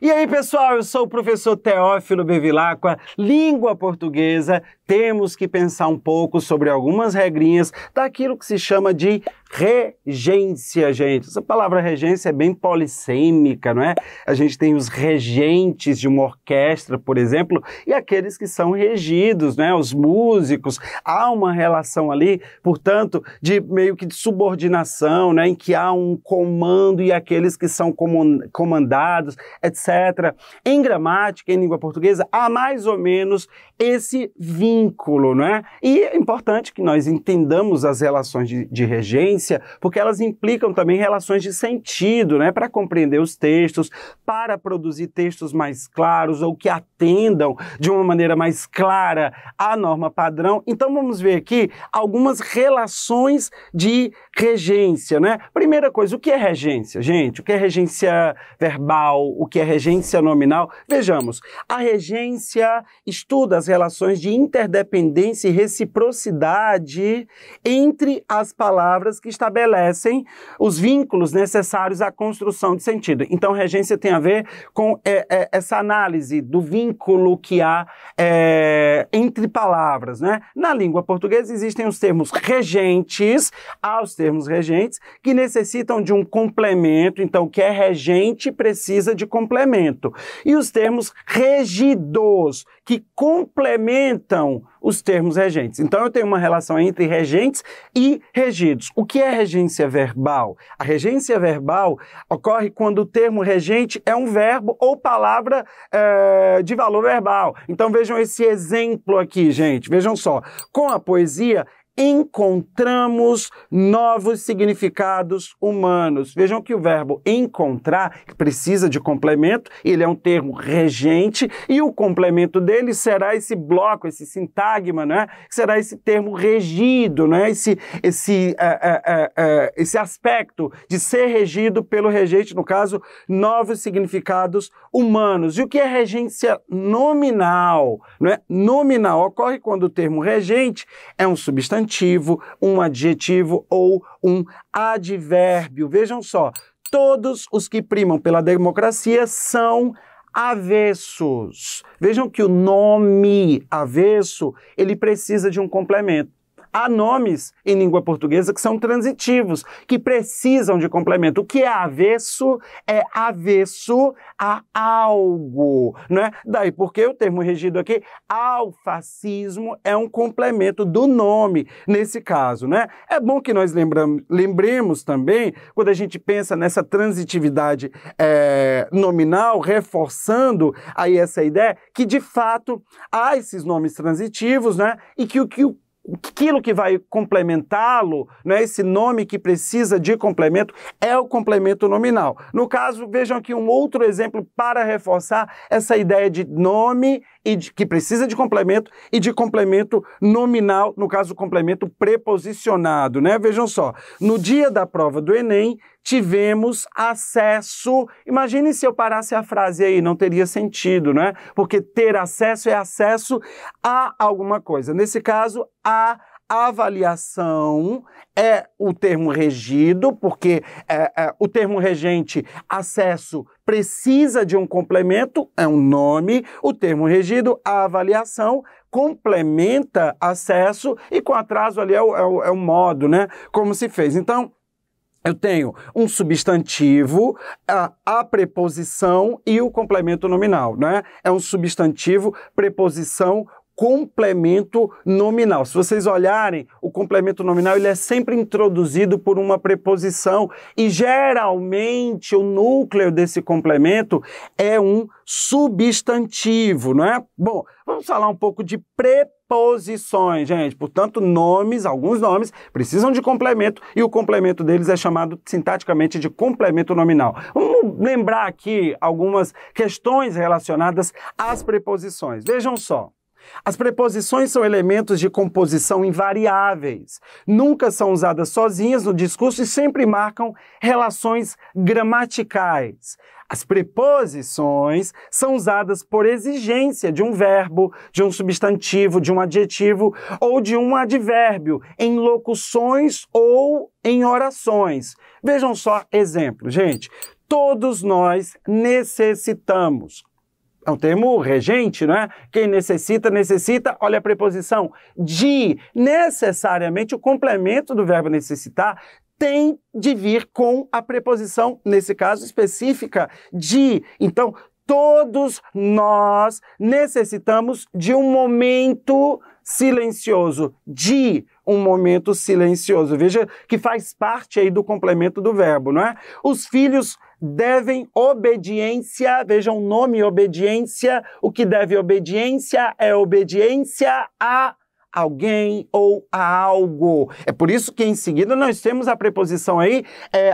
E aí, pessoal, eu sou o professor Teófilo Bevilacqua, língua portuguesa. Temos que pensar um pouco sobre algumas regrinhas daquilo que se chama de regência, gente. Essa palavra regência é bem polissêmica, não é? A gente tem os regentes de uma orquestra, por exemplo, e aqueles que são regidos, né? Os músicos. Há uma relação ali, portanto, de meio que de subordinação, né? Em que há um comando e aqueles que são comandados, etc. Em gramática, em língua portuguesa, há mais ou menos esse vínculo, não é? E é importante que nós entendamos as relações de regência, porque elas implicam também relações de sentido, né? Para compreender os textos, para produzir textos mais claros ou que atendam de uma maneira mais clara à norma padrão. Então vamos ver aqui algumas relações de regência, né? Primeira coisa, o que é regência, gente? O que é regência verbal? O que é regência nominal? Vejamos, a regência estuda as relações de interdependência e reciprocidade entre as palavras que estabelecem os vínculos necessários à construção de sentido. Então, regência tem a ver com essa análise do vínculo que há entre palavras, né? Na língua portuguesa existem os termos regentes, há os termos regentes que necessitam de um complemento, então o que é regente precisa de complemento. E os termos regidos, que complementam os termos regentes. Então eu tenho uma relação entre regentes e regidos. O que é regência verbal? A regência verbal ocorre quando o termo regente é um verbo ou palavra de valor verbal. Então vejam esse exemplo aqui, gente. Vejam só. Com a poesia, encontramos novos significados humanos. Vejam que o verbo encontrar precisa de complemento, ele é um termo regente, e o complemento dele será esse bloco, esse sintagma, né? Será esse termo regido, né? Esse aspecto de ser regido pelo regente, no caso, novos significados humanos. E o que é regência nominal? Não é? Nominal ocorre quando o termo regente é um substantivo, um adjetivo ou um advérbio. Vejam só, todos os que primam pela democracia são avessos. Vejam que o nome avesso, ele precisa de um complemento. Há nomes em língua portuguesa que são transitivos, que precisam de complemento. O que é avesso a algo, né? Daí porque o termo regido aqui, ao fascismo, é um complemento do nome, nesse caso, né? É bom que nós lembremos também, quando a gente pensa nessa transitividade nominal, reforçando aí essa ideia, que de fato há esses nomes transitivos, né? E que aquilo que vai complementá-lo, né, esse nome que precisa de complemento, é o complemento nominal. No caso, vejam aqui um outro exemplo para reforçar essa ideia de nome que precisa de complemento e de complemento nominal, no caso, complemento preposicionado, né? Vejam só, no dia da prova do Enem, tivemos acesso. Imagine se eu parasse a frase aí, não teria sentido, né? Porque ter acesso é acesso a alguma coisa. Nesse caso, a avaliação é o termo regido, porque o termo regente, acesso, precisa de um complemento, é um nome. O termo regido, a avaliação, complementa acesso e com atraso ali é o modo, né? Como se fez. Então, eu tenho um substantivo, a preposição e o complemento nominal, né? É um substantivo, preposição, complemento nominal. Se vocês olharem, o complemento nominal ele é sempre introduzido por uma preposição e geralmente o núcleo desse complemento é um substantivo, não é? Bom, vamos falar um pouco de preposições, gente. Portanto, alguns nomes precisam de complemento e o complemento deles é chamado sintaticamente de complemento nominal. Vamos lembrar aqui algumas questões relacionadas às preposições. Vejam só. As preposições são elementos de composição invariáveis. Nunca são usadas sozinhas no discurso e sempre marcam relações gramaticais. As preposições são usadas por exigência de um verbo, de um substantivo, de um adjetivo ou de um advérbio em locuções ou em orações. Vejam só exemplo, gente. todos nós necessitamos. É um termo regente, não é? Quem necessita, necessita, olha a preposição de, necessariamente o complemento do verbo necessitar tem de vir com a preposição, nesse caso específica, de. Então, todos nós necessitamos de um momento silencioso, de um momento silencioso. Veja que faz parte aí do complemento do verbo, não é? Os filhos devem obediência, vejam o nome obediência, o que deve obediência é obediência a alguém ou a algo. É por isso que em seguida nós temos a preposição aí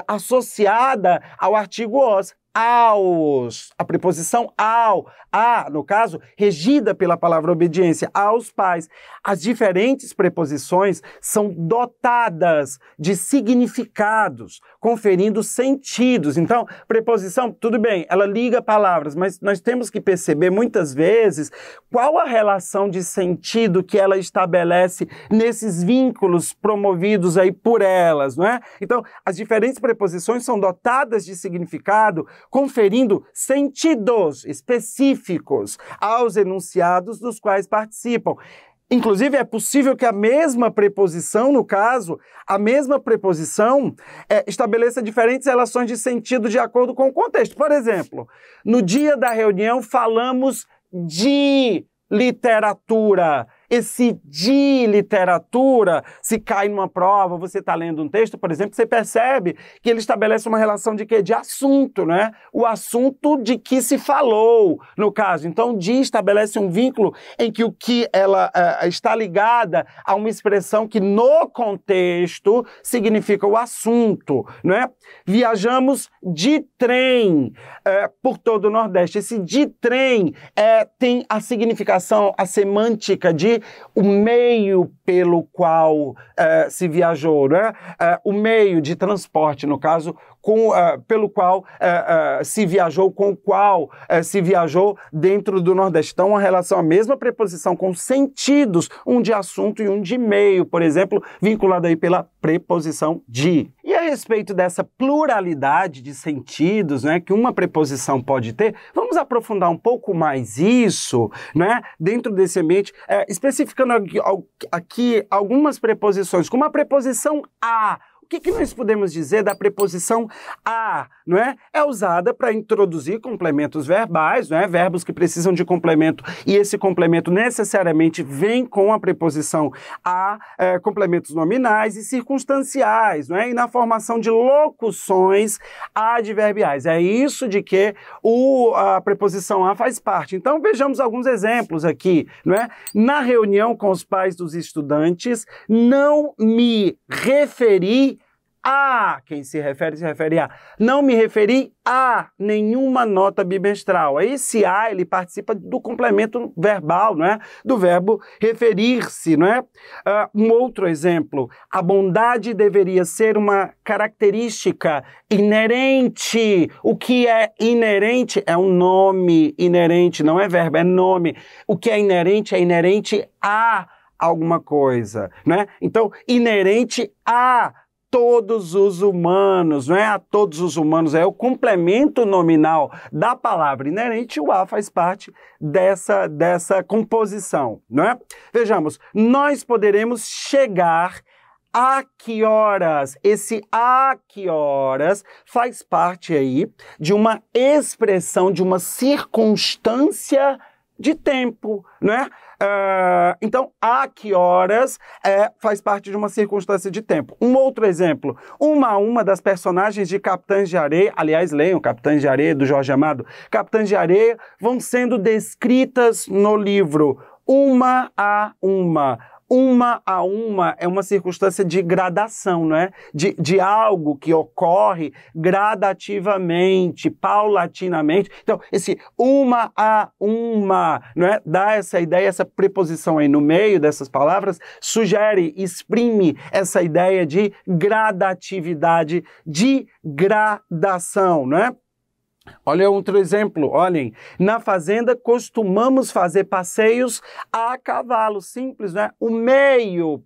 associada ao artigo os, aos, a preposição ao, a, no caso, regida pela palavra obediência, aos pais. As diferentes preposições são dotadas de significados, conferindo sentidos. Então, preposição, tudo bem, ela liga palavras, mas nós temos que perceber muitas vezes qual a relação de sentido que ela estabelece nesses vínculos promovidos aí por elas, não é? Então, as diferentes preposições são dotadas de significado, conferindo sentidos específicos aos enunciados dos quais participam. Inclusive, é possível que a mesma preposição, no caso, a mesma preposição estabeleça diferentes relações de sentido de acordo com o contexto. Por exemplo, no dia da reunião falamos de literatura. Esse de literatura, se cai numa prova, você está lendo um texto, por exemplo, você percebe que ele estabelece uma relação de quê? De assunto, né? O assunto de que se falou, no caso. Então, de estabelece um vínculo em que o que ela está ligada a uma expressão que no contexto significa o assunto, não é? Viajamos de trem por todo o Nordeste. Esse de trem tem a significação, a semântica de o meio pelo qual se viajou, né? O meio de transporte, no caso, pelo qual se viajou, com o qual se viajou dentro do Nordeste. Então, uma relação, a mesma preposição com sentidos, um de assunto e um de meio, por exemplo, vinculado aí pela preposição de. E a respeito dessa pluralidade de sentidos, né, que uma preposição pode ter, vamos aprofundar um pouco mais isso, né, dentro desse ambiente, especificando aqui algumas preposições, como a preposição a. O que nós podemos dizer da preposição a, não é? É usada para introduzir complementos verbais, não é? Verbos que precisam de complemento, e esse complemento necessariamente vem com a preposição a, complementos nominais e circunstanciais, não é? E na formação de locuções adverbiais. É isso de que a preposição a faz parte. Então, vejamos alguns exemplos aqui, não é? Na reunião com os pais dos estudantes, não me referi a, quem se refere a, não me referi a nenhuma nota bimestral. Esse a, ele participa do complemento verbal, não é? Do verbo referir-se, não é? Um outro exemplo, a bondade deveria ser uma característica inerente. O que é inerente é um nome inerente, não é verbo, é nome. O que é inerente a alguma coisa, né? Então, inerente a todos os humanos, não é a todos os humanos, é o complemento nominal da palavra inerente, o a faz parte dessa composição, não é? Vejamos, nós poderemos chegar a que horas? Esse a que horas faz parte aí de uma expressão, de uma circunstância de tempo, não é? Então, a que horas faz parte de uma circunstância de tempo. Um outro exemplo, uma das personagens de Capitães de Areia, aliás, leiam Capitães de Areia, do Jorge Amado, Capitães de Areia vão sendo descritas no livro, uma a uma. Uma a uma é uma circunstância de gradação, não é? De algo que ocorre gradativamente, paulatinamente. Então, esse uma a uma, não é? Dá essa ideia, essa preposição aí no meio dessas palavras, sugere, exprime essa ideia de gradatividade, de gradação, não é? Olha outro exemplo, olhem, na fazenda costumamos fazer passeios a cavalo, simples, né? O meio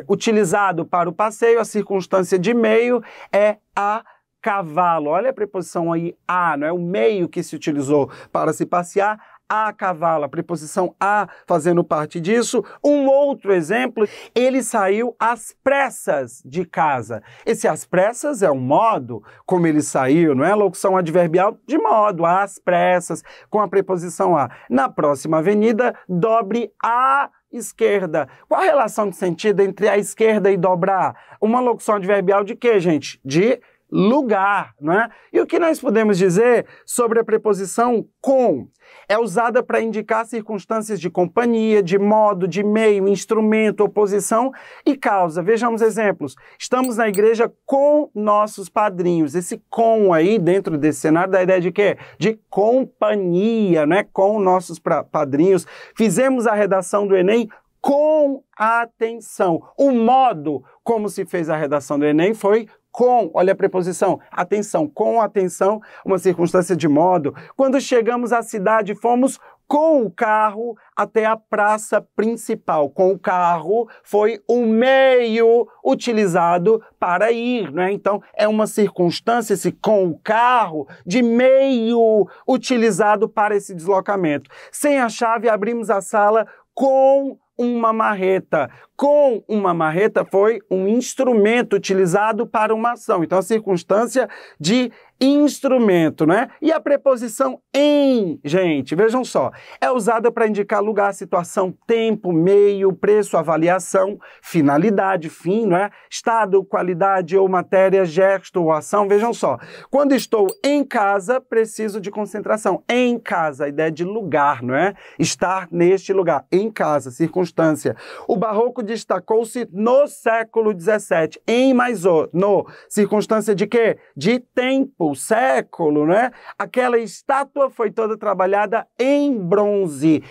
utilizado para o passeio, a circunstância de meio é a cavalo. Olha a preposição aí a, não é? O meio que se utilizou para se passear, a cavalo, a preposição a fazendo parte disso. Um outro exemplo, ele saiu às pressas de casa. Esse às pressas é um modo como ele saiu, não é? Locução adverbial de modo, às pressas, com a preposição a. Na próxima avenida, dobre à esquerda. Qual a relação de sentido entre a esquerda e dobrar? Uma locução adverbial de quê, gente? De lugar, não é? E o que nós podemos dizer sobre a preposição com? É usada para indicar circunstâncias de companhia, de modo, de meio, instrumento, oposição e causa. Vejamos exemplos. Estamos na igreja com nossos padrinhos. Esse com aí, dentro desse cenário, dá a ideia de quê? De companhia, né? Com nossos padrinhos. Fizemos a redação do Enem com atenção. O modo como se fez a redação do Enem foi com, olha a preposição, atenção, com atenção, uma circunstância de modo. Quando chegamos à cidade, fomos com o carro até a praça principal. Com o carro foi o meio utilizado para ir, né? Então, é uma circunstância, esse com o carro, de meio utilizado para esse deslocamento. Sem a chave, abrimos a sala com uma marreta. Com uma marreta foi um instrumento utilizado para uma ação. Então, a circunstância de instrumento, né? E a preposição em, gente, vejam só, é usada para indicar lugar, situação, tempo, meio, preço, avaliação, finalidade, fim, não é? Estado, qualidade ou matéria, gesto ou ação. Vejam só, quando estou em casa, preciso de concentração. Em casa, a ideia de lugar, não é? Estar neste lugar, em casa, circunstância. O barroco destacou-se no século XVII, em mais o, no, circunstância de quê? De tempo, século, né? Aquela estátua foi toda trabalhada em bronze,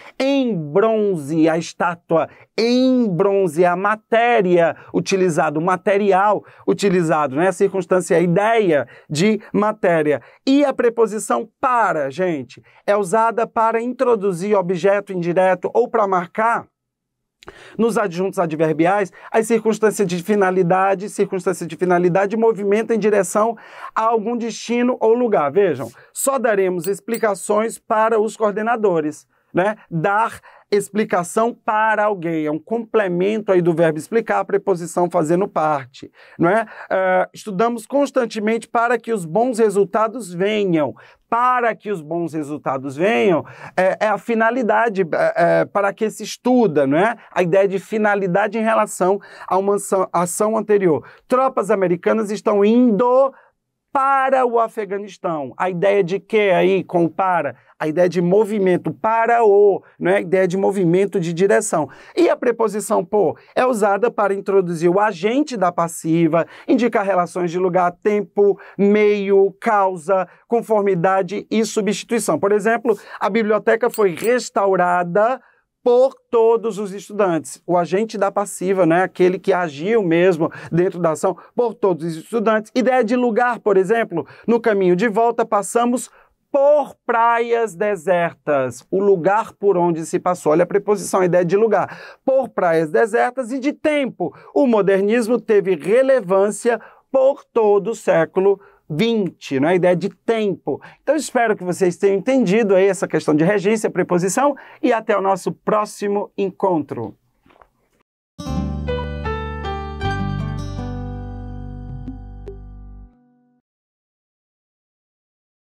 a estátua em bronze, a matéria utilizada, o material utilizado, né? A circunstância, a ideia de matéria. E a preposição para, gente, é usada para introduzir objeto indireto ou para marcar nos adjuntos adverbiais, as circunstâncias de finalidade, movimento em direção a algum destino ou lugar. Vejam, só daremos explicações para os coordenadores, né? Dar explicação para alguém, é um complemento aí do verbo explicar, a preposição fazendo parte, não é? Estudamos constantemente para que os bons resultados venham. Para que os bons resultados venham, é a finalidade para que se estuda, não é? A ideia de finalidade em relação a uma ação anterior. Tropas americanas estão indo para o Afeganistão. A ideia de quê aí com o para? A ideia de movimento, para o, não é? A ideia de movimento de direção. E a preposição por é usada para introduzir o agente da passiva, indicar relações de lugar, tempo, meio, causa, conformidade e substituição. Por exemplo, a biblioteca foi restaurada por todos os estudantes. O agente da passiva, né, aquele que agiu mesmo dentro da ação, por todos os estudantes. Ideia de lugar, por exemplo, no caminho de volta passamos por praias desertas, o lugar por onde se passou. Olha a preposição, a ideia de lugar. Por praias desertas e de tempo. O modernismo teve relevância por todo o século XX, né? A ideia de tempo. Então, espero que vocês tenham entendido aí essa questão de regência, preposição, e até o nosso próximo encontro.